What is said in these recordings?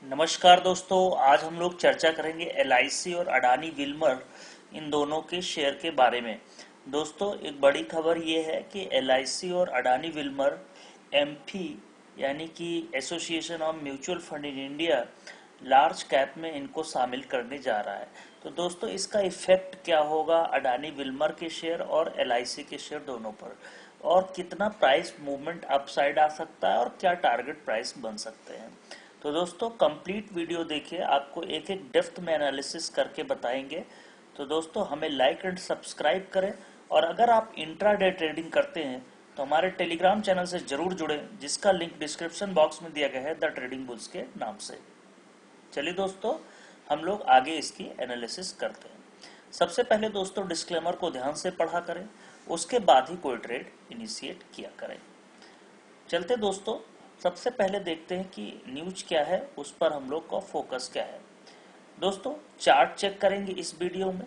नमस्कार दोस्तों, आज हम लोग चर्चा करेंगे एलआईसी और अडानी विल्मर इन दोनों के शेयर के बारे में। दोस्तों, एक बड़ी खबर ये है कि एलआईसी और अडानी विल्मर एमफी यानी कि association of mutual fund in India large cap में इनको शामिल करने जा रहा है। तो दोस्तों, इसका इफेक्ट क्या होगा अडानी विल्मर के शेयर और एलआईसी के शेयर दोनों पर, और कितना प्राइस मूवमेंट अपसाइड आ सकता है और क्या टारगेट प्राइस बन सकते हैं। तो दोस्तों, कंप्लीट वीडियो देखिए, आपको एक एक डेप्थ में एनालिसिस करके बताएंगे। तो दोस्तों, हमें लाइक एंड सब्सक्राइब करें, और अगर आप इंट्राडे ट्रेडिंग करते हैं तो हमारे टेलीग्राम चैनल से जरूर जुड़ें, जिसका लिंक डिस्क्रिप्शन बॉक्स में दिया गया है द ट्रेडिंग बुल्स के नाम से। चलिए दोस्तों, हम लोग आगे इसकी एनालिसिस करते हैं। सबसे पहले दोस्तों, डिस्क्लेमर को ध्यान से पढ़ा करें, उसके बाद ही कोई ट्रेड इनिशिएट किया करें। चलते दोस्तों, सबसे पहले देखते हैं कि न्यूज क्या है, उस पर हम लोग का फोकस क्या है। दोस्तों, चार्ट चेक करेंगे इस वीडियो में,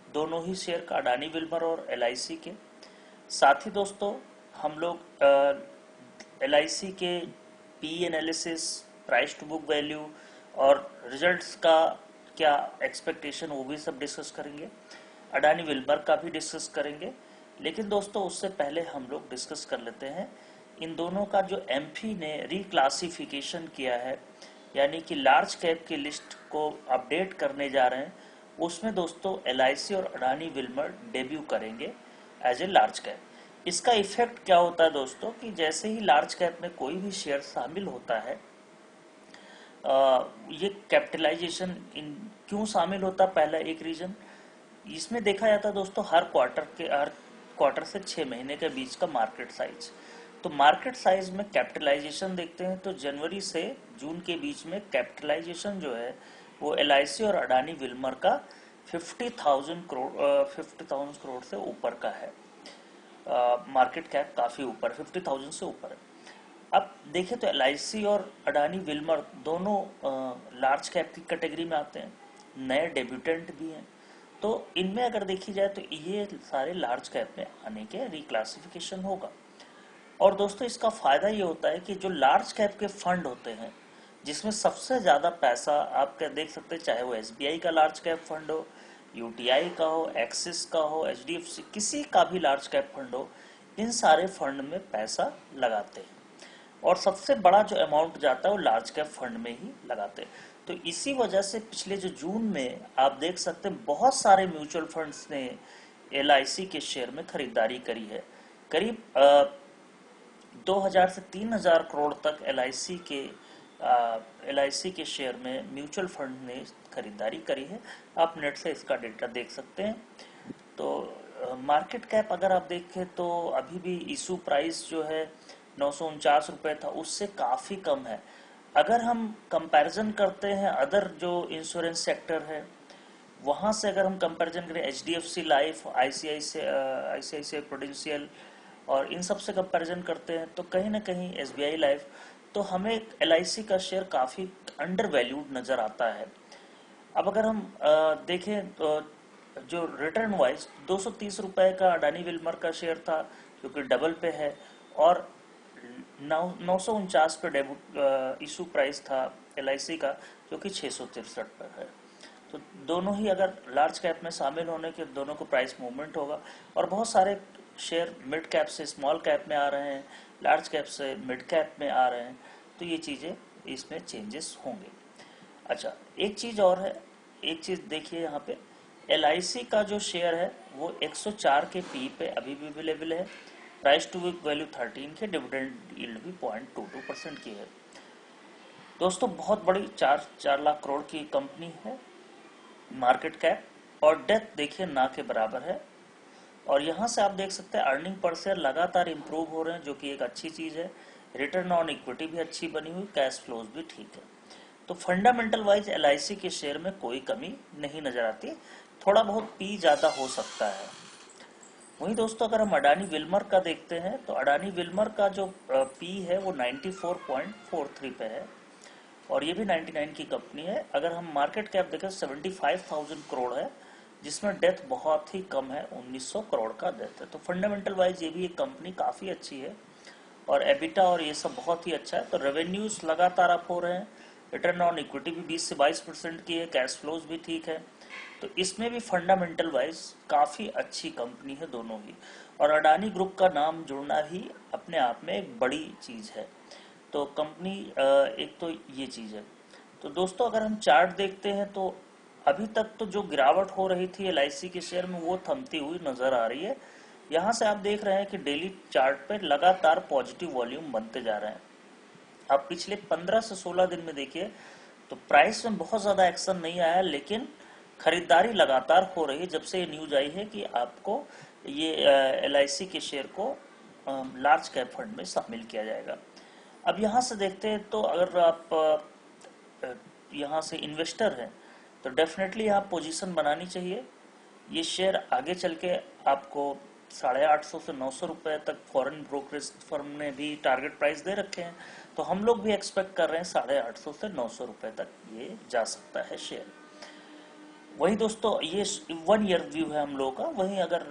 दोनों ही शेयर का, अडानी विल्मर और एलआईसी के। साथ ही दोस्तों, हम लोग एलआईसी के P analysis, price to book value और रिजल्ट्स का क्या एक्सपेक्टेशन, वो भी सब डिस्कस करेंगे। अडानी विल्मर का भी डिस्कस करेंगे। लेकिन दोस्तों, उससे पहले हम लोग डिस्कस कर लेते हैं इन दोनों का जो एमफी ने रिक्लासिफिकेशन किया है, यानी कि लार्ज कैप की लिस्ट को अपडेट करने जा रहे हैं। उसमें दोस्तों एलआईसी और अडानी विल्मर डेब्यू करेंगे एज ए लार्ज कैप। इसका इफेक्ट क्या होता है दोस्तों, कि जैसे ही लार्ज कैप में कोई भी शेयर शामिल होता है, ये कैपिटलाइजेशन इन क्यों शामिल होता है, पहला एक रीजन इसमें देखा जाता है दोस्तों, हर क्वार्टर से 6 महीने के बीच का मार्केट साइज। तो मार्केट साइज में कैपिटलाइजेशन देखते हैं, तो जनवरी से जून के बीच में कैपिटलाइजेशन जो है वो एलआईसी और अडानी विल्मर का 50,000 करोड़ से ऊपर का है। मार्केट कैप काफी ऊपर, 50,000 से ऊपर है। अब देखें तो एलआईसी और अडानी विल्मर दोनों लार्ज कैप की कैटेगरी में आते हैं, नए डेब्यूटेंट भी हैं। तो इनमें अगर देखी जाए तो ये सारे लार्ज कैप में आने के रिक्लासिफिकेशन होगा। और दोस्तों, इसका फायदा ये होता है कि जो लार्ज कैप के फंड होते हैं, जिसमें सबसे ज्यादा पैसा आप क्या देख सकते हैं, चाहे वो एसबीआई का लार्ज कैप फंड हो, यूटीआई का हो, एक्सिस का हो, एचडीएफसी, किसी का भी लार्ज कैप फंड हो, इन सारे फंड में पैसा लगाते हैं। और सबसे बड़ा जो अमाउंट जाता है वो लार्ज कैप फंड में ही लगाते हैं। तो इसी वजह से पिछले जो जून में आप देख सकते हैं, बहुत सारे म्यूचुअल फंड्स ने एलआईसी के शेयर में खरीदारी करी है। करीब 2000 से 3000 करोड़ तक एलआईसी के शेयर में म्यूचुअल फंड ने खरीदारी करी है। आप नेट से इसका डेटा देख सकते हैं। तो मार्केट कैप अगर आप देखें तो अभी भी इशू प्राइस जो है 949 रुपए था, उससे काफी कम है। अगर हम कंपैरिजन करते हैं अदर जो इंश्योरेंस सेक्टर है, वहां से अगर हम कंपैरिजन करें एचडीएफसी लाइफ, आईसीआईसीआई प्रूडेंशियल और इन सब से कंपैरिजन करते हैं, तो कहीं ना कहीं एसबीआई लाइफ, तो हमें एलआईसी का शेयर काफी अंडर वैल्यूड नजर आता है। अब अगर हम देखें तो जो रिटर्न वाइज 230 रुपए का अडानी विल्मर का शेयर था, जो कि डबल पे है, और 949 पे इशू प्राइस था एलआईसी का, जो कि 663 पर है। तो दोनों ही अगर लार्ज कैप में शामिल होने के, दोनों को प्राइस मूवमेंट होगा। और बहुत सारे शेयर मिड कैप से स्मॉल कैप में आ रहे हैं, लार्ज कैप से मिड कैप में आ रहे हैं, तो ये चीज़ें, इसमें चेंजेस होंगे। अच्छा, एक चीज़ और है, एक चीज़ देखिए यहाँ पे, एलआईसी का जो शेयर है वो 104 के पी पे अभी भी अवेलेबल है, प्राइस टू बुक वैल्यू 13 के, डिविडेंड यील्ड भी 0.22% की है। दोस्तों, बहुत बड़ी 4 लाख करोड़ की कंपनी है मार्केट कैप, और डेथ देखिए ना के बराबर है। और यहाँ से आप देख सकते हैं अर्निंग पर शेयर लगातार इंप्रूव हो रहे हैं, जो कि एक अच्छी चीज़ है। रिटर्न ऑन इक्विटी भी अच्छी बनी हुई, कैश फ्लोज भी ठीक है। तो फंडामेंटल वाइज एलआईसी के शेयर में कोई कमी नहीं नजर आती, थोड़ा बहुत पी ज़्यादा हो सकता है। वहीं दोस्तों, अगर हम अडानी विल्मर का देखते हैं, तो अडानी विल्मर का जो पी है वो 94.43 पे है, और ये भी 99 की कंपनी है। अगर हम मार्केट कैप देखें 75,000 करोड़ है, जिसमें डेथ बहुत ही कम है, 1900 करोड़ का डेथ है। तो फंडामेंटल वाइज ये भी एक कंपनी काफ़ी अच्छी है, और एबिटा और ये सब बहुत ही अच्छा है। तो रेवेन्यूज लगातार अप हो रहे हैं, रिटर्न ऑन इक्विटी भी 20 से 22% की है, कैश फ्लोज भी ठीक है। तो इसमें भी फंडामेंटल वाइज काफ़ी अच्छी कंपनी है दोनों ही। और अडानी ग्रुप का नाम जुड़ना ही अपने आप में एक बड़ी चीज़ है। तो कंपनी एक तो ये चीज़ है। तो दोस्तों अगर हम चार्ट देखते हैं तो अभी तक तो जो गिरावट हो रही थी LIC के शेयर में वो थमती हुई नजर आ रही है। यहाँ से आप देख रहे हैं कि डेली चार्ट पे लगातार पॉजिटिव वॉल्यूम बनते जा रहे हैं। आप पिछले 15 से 16 दिन में देखिए तो प्राइस में बहुत ज़्यादा एक्शन नहीं आया, लेकिन खरीदारी लगातार हो रही है जब से ये न्यूज आई है कि आपको ये LIC के शेयर को लार्ज कैप फंड में शामिल किया जाएगा। अब यहाँ से देखते हैं तो अगर आप यहाँ से इन्वेस्टर हैं तो डेफिनेटली यहाँ पोजीशन बनानी चाहिए। ये शेयर आगे चल के आपको 850 से 900 रुपए तक फॉरेन ब्रोकरेज फर्म ने भी टारगेट प्राइस दे रखे हैं, तो हम लोग भी एक्सपेक्ट कर रहे हैं 850 से 900 रुपए तक ये जा सकता है शेयर। वही दोस्तों ये 1 ईयर व्यू है हम लोगों का। वहीं अगर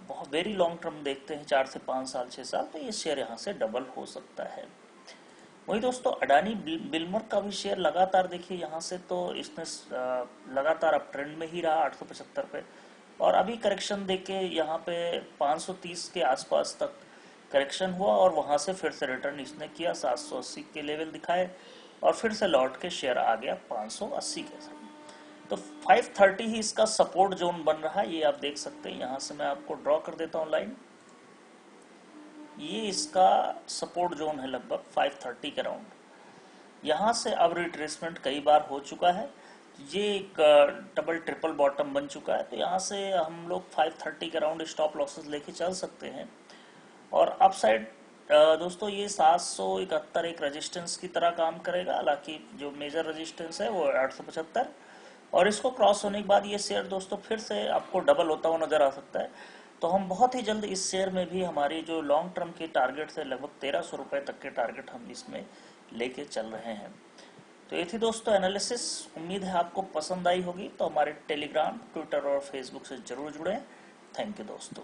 बहुत वेरी लॉन्ग टर्म देखते हैं 4 से 5 साल 6 साल, तो ये शेयर यहाँ से डबल हो सकता है। वही दोस्तों अडानी विल्मर का भी शेयर लगातार देखिए यहाँ से तो इसने लगातार अप ट्रेंड में ही रहा 875 पे, और अभी करेक्शन देके यहाँ पे 530 के आसपास तक करेक्शन हुआ और वहां से फिर से रिटर्न इसने किया, 780 के लेवल दिखाए और फिर से लौट के शेयर आ गया 580 के साथ। तो 530 ही इसका सपोर्ट जोन बन रहा है, ये आप देख सकते हैं। यहाँ से मैं आपको ड्रॉ कर देता हूँ लाइन। ये इसका सपोर्ट जोन है लगभग 530 के राउंड। यहाँ से अब रिट्रेसमेंट कई बार हो चुका है, ये एक डबल ट्रिपल बॉटम बन चुका है। तो यहाँ से हम लोग 530 के राउंड स्टॉप लॉसेस लेके चल सकते हैं। और अपसाइड दोस्तों ये 771 एक रेजिस्टेंस की तरह काम करेगा, हालांकि जो मेजर रेजिस्टेंस है वो 875, और इसको क्रॉस होने के बाद ये शेयर दोस्तों फिर से आपको डबल होता हुआ नजर आ सकता है। तो हम बहुत ही जल्द इस शेयर में भी हमारी जो लॉन्ग टर्म के टारगेट से लगभग 1300 रुपए तक के टारगेट हम इसमें लेके चल रहे हैं। तो ये थी दोस्तों एनालिसिस। उम्मीद है आपको पसंद आई होगी। तो हमारे टेलीग्राम, ट्विटर और फेसबुक से जरूर जुड़ें। थैंक यू दोस्तों।